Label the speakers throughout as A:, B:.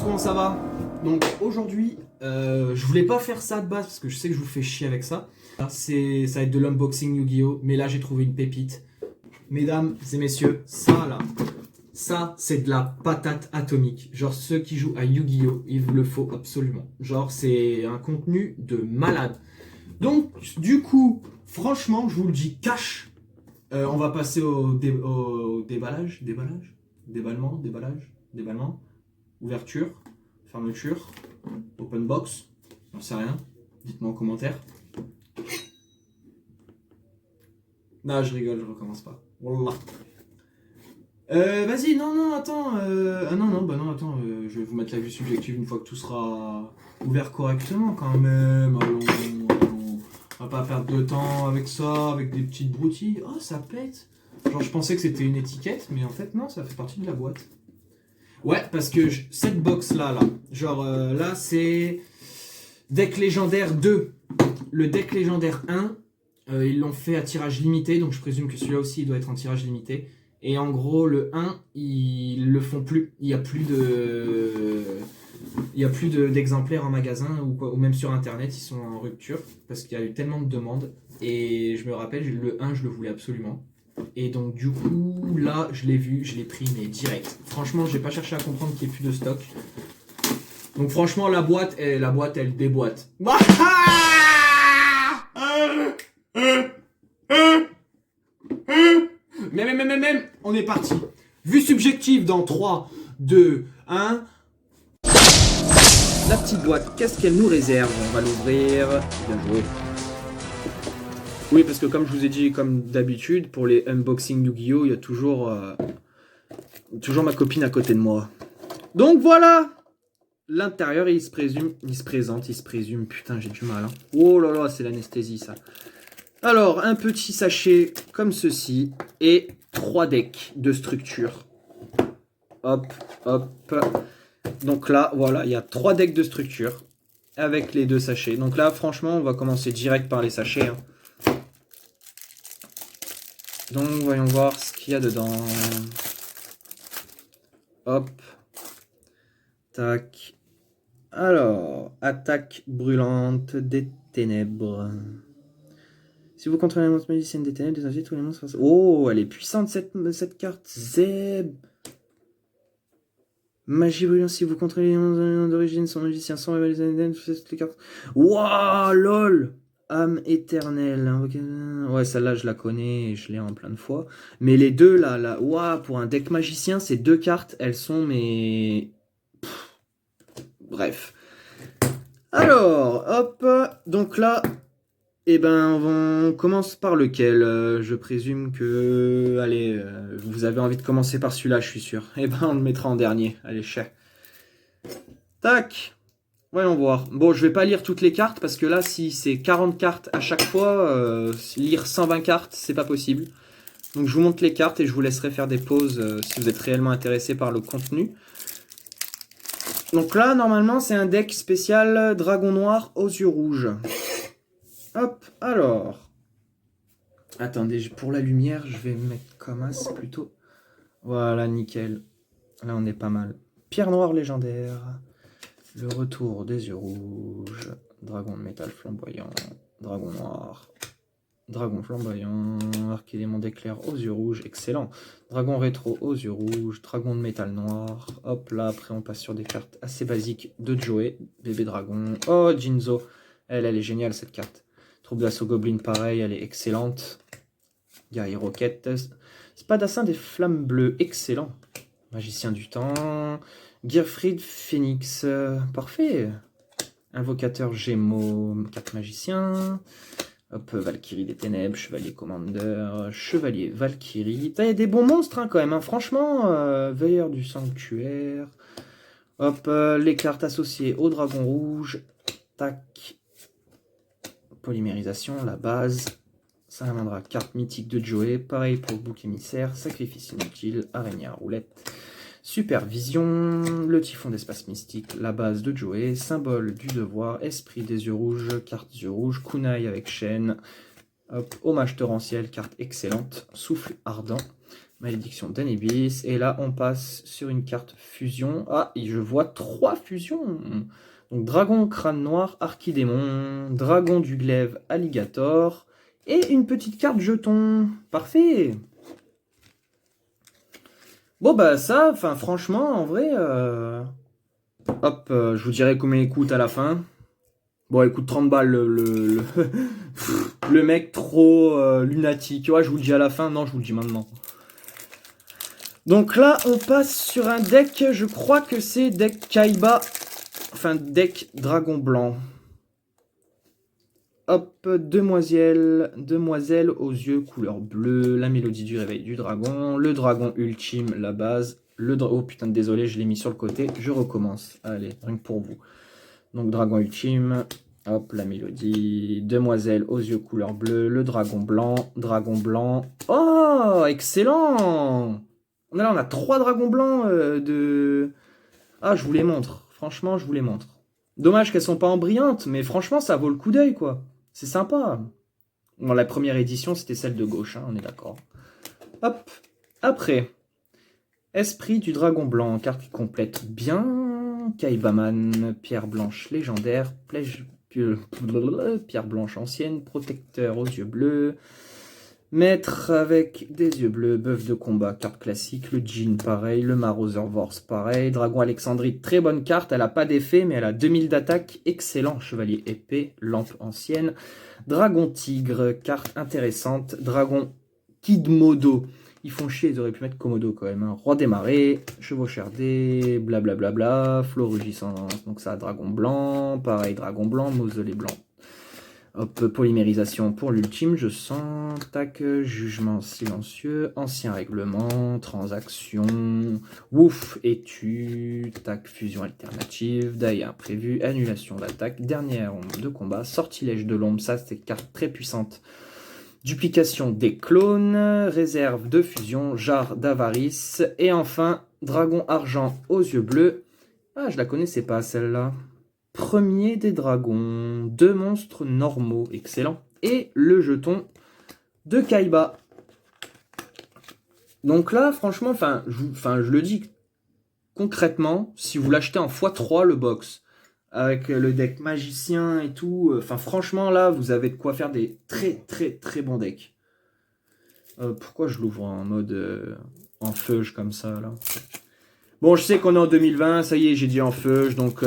A: comment ça va? Donc aujourd'hui, je voulais pas faire ça de base parce que je sais que je vous fais chier avec ça. Ça va être de l'unboxing Yu-Gi-Oh! Mais là j'ai trouvé une pépite. Mesdames et messieurs, ça là, ça c'est de la patate atomique. Genre ceux qui jouent à Yu-Gi-Oh! Il vous le faut absolument. Genre c'est un contenu de malade. Donc du coup, franchement, je vous le dis cash. On va passer au déballage, déballement, ouverture, fermeture, open box, j'en sais rien, dites-moi en commentaire. Non, je rigole, je recommence pas. Wallah. Vas-y, non, attends. Non, attends, je vais vous mettre la vue subjective une fois que tout sera ouvert correctement quand même. Allons. On va pas perdre de temps avec ça, avec des petites broutilles. Oh, ça pète. Genre, je pensais que c'était une étiquette, mais en fait, non, ça fait partie de la boîte. Ouais, parce que cette box-là, genre, là, c'est deck légendaire 2. Le deck légendaire 1, ils l'ont fait à tirage limité, donc je présume que celui-là aussi, il doit être en tirage limité. Et en gros, le 1, ils le font plus. Il n'y a plus d'exemplaires en magasin ou même sur internet, ils sont en rupture parce qu'il y a eu tellement de demandes. Et je me rappelle, le 1, je le voulais absolument. Et donc du coup, là, je l'ai vu, je l'ai pris, mais direct. Franchement, j'ai pas cherché à comprendre qu'il n'y ait plus de stock. Donc franchement, la boîte, elle déboîte. Même, on est parti. Vue subjective dans 3, 2, 1. La petite boîte, qu'est-ce qu'elle nous réserve? On va l'ouvrir. Bien joué. Oui, parce que comme je vous ai dit, comme d'habitude, pour les unboxing Yu-Gi-Oh, il y a toujours ma copine à côté de moi. Donc voilà. L'intérieur, il se présume. Putain, j'ai du mal. Hein. Oh là là, c'est l'anesthésie, ça. Alors, un petit sachet comme ceci et 3 decks de structure. Hop. Donc là, voilà, il y a 3 decks de structure avec les 2 sachets. Donc là, franchement, on va commencer direct par les sachets. Hein. Donc, voyons voir ce qu'il y a dedans. Hop. Tac. Alors, attaque brûlante des ténèbres. Si vous contrôlez la monstre magicienne des ténèbres, désengagez tous les monstres. Oh, elle est puissante cette carte. Zeb. Magie brûlante, si vous contrôlez les monstres d'origine, son magicien sans révéler les années, toutes les cartes. Waouh, lol. Âme éternelle. Ouais, celle-là, je la connais et je l'ai en plein de fois. Mais les deux, là, waouh, pour un deck magicien, ces 2 cartes, elles sont, mais... Bref. Alors, hop. Donc là, eh ben, on commence par lequel? Je présume que... Allez, vous avez envie de commencer par celui-là, je suis sûr. Eh ben, on le mettra en dernier. Allez, chat. Tac. Voyons voir. Bon, je vais pas lire toutes les cartes, parce que là, si c'est 40 cartes à chaque fois, lire 120 cartes, c'est pas possible. Donc, je vous montre les cartes et je vous laisserai faire des pauses si vous êtes réellement intéressé par le contenu. Donc là, normalement, c'est un deck spécial Dragon Noir aux yeux rouges. Hop, alors. Attendez, pour la lumière, je vais me mettre comme as plutôt. Voilà, nickel. Là, on est pas mal. Pierre noire légendaire. Le retour des yeux rouges. Dragon de métal flamboyant. Dragon noir. Dragon flamboyant. Archédémon d'éclair aux yeux rouges. Excellent. Dragon rétro aux yeux rouges. Dragon de métal noir. Hop, là, après, on passe sur des cartes assez basiques de Joey. Bébé dragon. Oh, Jinzo. Elle est géniale, cette carte. Troupe d'assaut Goblin, pareil, elle est excellente. Guerrier Roquette. Spadassin des flammes bleues, excellent. Magicien du temps. Gearfried Phoenix, parfait. Invocateur Gémeaux, carte magicien. Hop, Valkyrie des ténèbres, Chevalier Commandeur, Chevalier Valkyrie. Il y a des bons monstres hein, quand même, hein. Franchement. Veilleur du sanctuaire. Hop, les cartes associées au dragon rouge. Tac. Polymérisation, la base. Ça amènera carte mythique de Joey. Pareil pour bouc émissaire. Sacrifice inutile. Araignée à roulette. Supervision. Le typhon d'espace mystique. La base de Joey. Symbole du devoir. Esprit des yeux rouges. Carte yeux rouges. Kunai avec chaîne. Hop. Hommage torrentiel. Carte excellente. Souffle ardent. Malédiction d'Anibis. Et là, on passe sur une carte fusion. Ah, et je vois 3 fusions. Donc, dragon crâne noir, archidémon, dragon du glaive, alligator. Et une petite carte jeton. Parfait. Bon, bah ça, enfin, franchement, en vrai... Hop, je vous dirai combien il coûte à la fin. Bon, il coûte 30 balles le mec trop lunatique. Tu vois, je vous le dis à la fin. Non, je vous le dis maintenant. Donc là, on passe sur un deck, je crois que c'est deck Kaiba. Enfin, deck dragon blanc. Hop, demoiselle aux yeux couleur bleue, la mélodie du réveil du dragon, le dragon ultime, la base, oh putain, désolé, je l'ai mis sur le côté, je recommence. Allez, rien que pour vous. Donc, dragon ultime, hop, la mélodie, demoiselle aux yeux couleur bleue, le dragon blanc. Oh, excellent! Là, on a 3 dragons blancs de... Ah, je vous les montre. Franchement, je vous les montre. Dommage qu'elles sont pas en brillante, mais franchement, ça vaut le coup d'œil, quoi. C'est sympa. Bon, la première édition, c'était celle de gauche, hein, on est d'accord. Hop. Après, Esprit du dragon blanc, carte qui complète bien. Kaibaman, pierre blanche légendaire, pierre blanche ancienne, protecteur aux yeux bleus. Maître avec des yeux bleus, bœuf de combat, carte classique, le Djinn pareil, le Marauder Vorse pareil, Dragon Alexandrie, très bonne carte, elle a pas d'effet mais elle a 2000 d'attaque, excellent, Chevalier épée, lampe ancienne, Dragon Tigre, carte intéressante, Dragon Kidmodo, ils font chier, ils auraient pu mettre Komodo quand même, hein. Roi des marées, Chevaux chardés, blablabla, Flot rugissante, donc ça, Dragon blanc, pareil, Dragon blanc, Mausolée blanc. Hop, polymérisation pour l'ultime, je sens. Tac, jugement silencieux, ancien règlement, transaction, ouf, étude, tac, fusion alternative, die imprévu, annulation d'attaque, dernière onde de combat, sortilège de l'ombre, ça c'est une carte très puissante. Duplication des clones, réserve de fusion, jarre d'avarice, et enfin, dragon argent aux yeux bleus. Ah, je la connaissais pas celle-là. Premier des dragons, 2 monstres normaux, excellent. Et le jeton de Kaiba. Donc là, franchement, je le dis concrètement, si vous l'achetez en x3 le box, avec le deck magicien et tout, franchement là, vous avez de quoi faire des très bons decks. Pourquoi je l'ouvre en mode en feuge comme ça là? Bon, je sais qu'on est en 2020, ça y est, j'ai dit en feuge, donc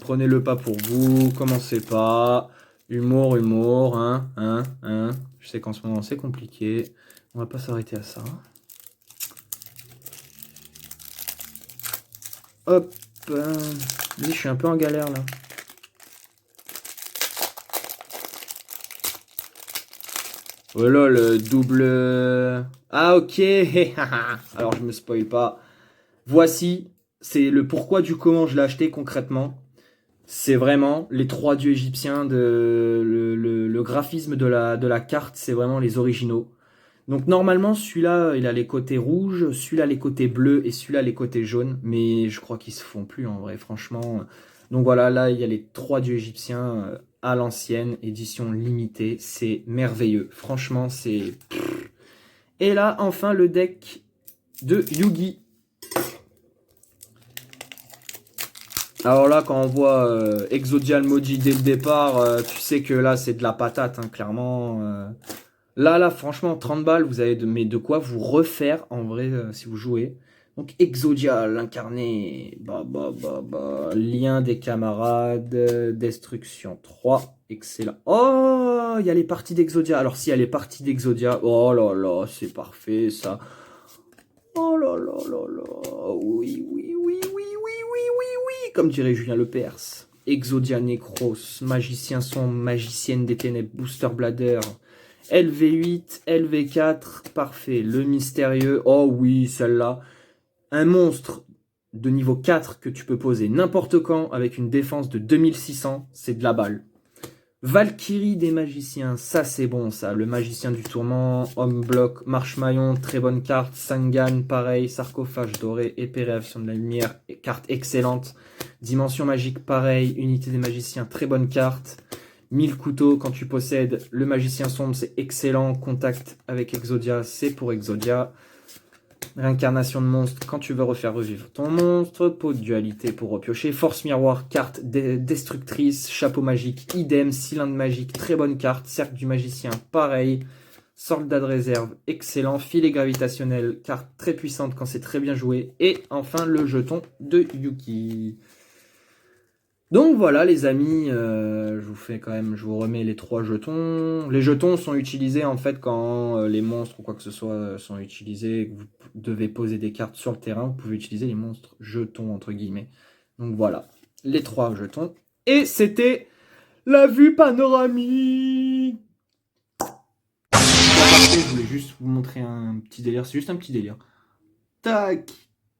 A: prenez-le pas pour vous, commencez pas. Humour, hein. Je sais qu'en ce moment c'est compliqué, on va pas s'arrêter à ça. Hop, je suis un peu en galère là. Oh là, le double... Ah ok, alors je me spoil pas. Voici, c'est le pourquoi du comment je l'ai acheté concrètement. C'est vraiment les 3 dieux égyptiens, le graphisme de la carte, c'est vraiment les originaux. Donc normalement, celui-là, il a les côtés rouges, celui-là les côtés bleus et celui-là les côtés jaunes. Mais je crois qu'ils se font plus en vrai, franchement. Donc voilà, là, il y a les 3 dieux égyptiens à l'ancienne, édition limitée. C'est merveilleux, franchement, c'est... Et là, enfin, le deck de Yugi. Alors là, quand on voit Exodia le maudit dès le départ, tu sais que là, c'est de la patate, hein, clairement. Là, franchement, 30 balles, vous avez de quoi vous refaire, en vrai, si vous jouez. Donc, Exodia, l'incarné, lien des camarades, destruction 3, excellent. Oh, il y a les parties d'Exodia. Alors, s'il y a les parties d'Exodia, oh là là, c'est parfait, ça. Oh là là là là, oui, comme dirait Julien Lepers. Exodia Necros, magicien sombre, magicienne des ténèbres, booster bladder, LV8, LV4, parfait. Le mystérieux, oh oui, celle-là. Un monstre de niveau 4 que tu peux poser n'importe quand avec une défense de 2600, c'est de la balle. Valkyrie des magiciens, ça c'est bon ça. Le magicien du tourment, homme bloc, marche-maillon, très bonne carte. Sangan, pareil, sarcophage doré, épée réaction de la lumière, carte excellente. Dimension magique, pareil, unité des magiciens, très bonne carte. 1000 couteaux quand tu possèdes le magicien sombre, c'est excellent. Contact avec Exodia, c'est pour Exodia. Réincarnation de monstre quand tu veux refaire revivre ton monstre. Pot de dualité pour repiocher. Force miroir, carte destructrice. Chapeau magique, idem. Cylindre magique, très bonne carte. Cercle du magicien, pareil. Soldat de réserve, excellent. Filet gravitationnel, carte très puissante quand c'est très bien joué. Et enfin le jeton de Yuki. Donc voilà les amis, je vous remets les 3 jetons. Les jetons sont utilisés en fait quand les monstres ou quoi que ce soit sont utilisés et que vous devez poser des cartes sur le terrain. Vous pouvez utiliser les monstres jetons entre guillemets. Donc voilà, les 3 jetons. Et c'était la vue panoramique. Je voulais juste vous montrer un petit délire, c'est juste un petit délire. Tac,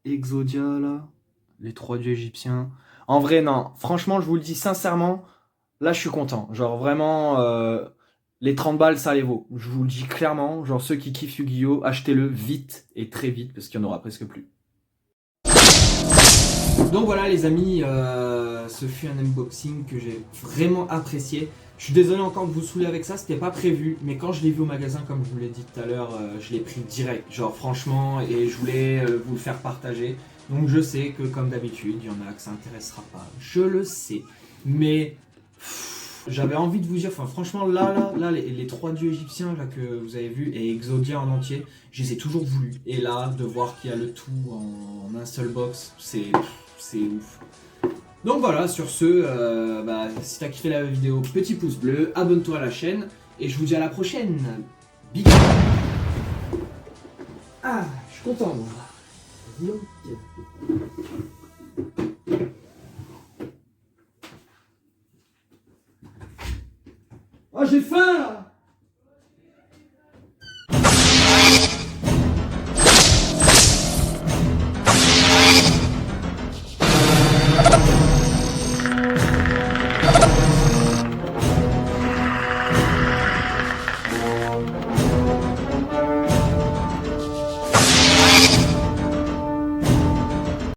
A: Exodia là, les 3 dieux égyptiens. En vrai, non, franchement, je vous le dis sincèrement, là je suis content. Genre vraiment, les 30 balles ça les vaut. Je vous le dis clairement, genre ceux qui kiffent Yu-Gi-Oh, achetez-le vite et très vite parce qu'il n'y en aura presque plus. Donc voilà les amis, ce fut un unboxing que j'ai vraiment apprécié. Je suis désolé encore de vous saouler avec ça, c'était pas prévu, mais quand je l'ai vu au magasin, comme je vous l'ai dit tout à l'heure, je l'ai pris direct, genre franchement, et je voulais vous le faire partager. Donc je sais que comme d'habitude, il y en a que ça intéressera pas, je le sais, mais j'avais envie de vous dire, enfin franchement là les 3 dieux égyptiens là, que vous avez vus et Exodia en entier, je les ai toujours voulu. Et là, de voir qu'il y a le tout en un seul box, c'est ouf. Donc voilà, sur ce, si t'as kiffé la vidéo, petit pouce bleu, abonne-toi à la chaîne, et je vous dis à la prochaine. Big. Ah, je suis content moi.